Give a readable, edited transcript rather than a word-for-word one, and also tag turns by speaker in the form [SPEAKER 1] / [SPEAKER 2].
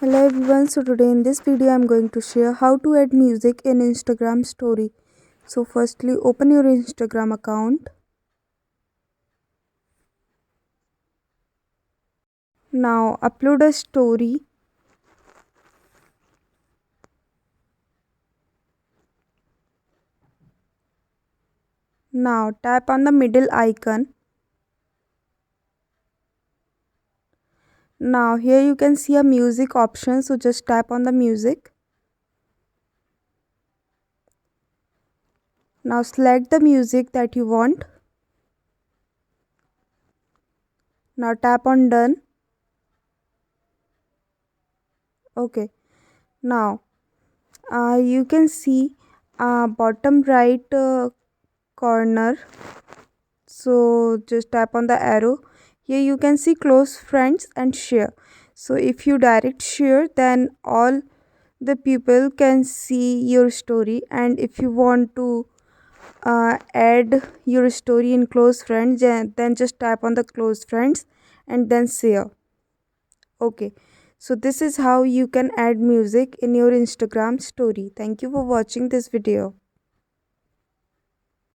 [SPEAKER 1] Hello everyone, so today in this video I'm going to share how to add music in Instagram story. So firstly open your Instagram account. Now upload a story. Now tap on the middle icon. Now here you can see a music option, so just tap on the music. Now select the music that you want. Now tap on done. Okay. Now you can see bottom right corner, so just tap on the arrow. Here you can see close friends and share. So if you direct share, then all the people can see your story, and if you want to add your story in close friends, then just tap on the close friends and then share. Okay, so this is how you can add music in your Instagram story. Thank you for watching this video.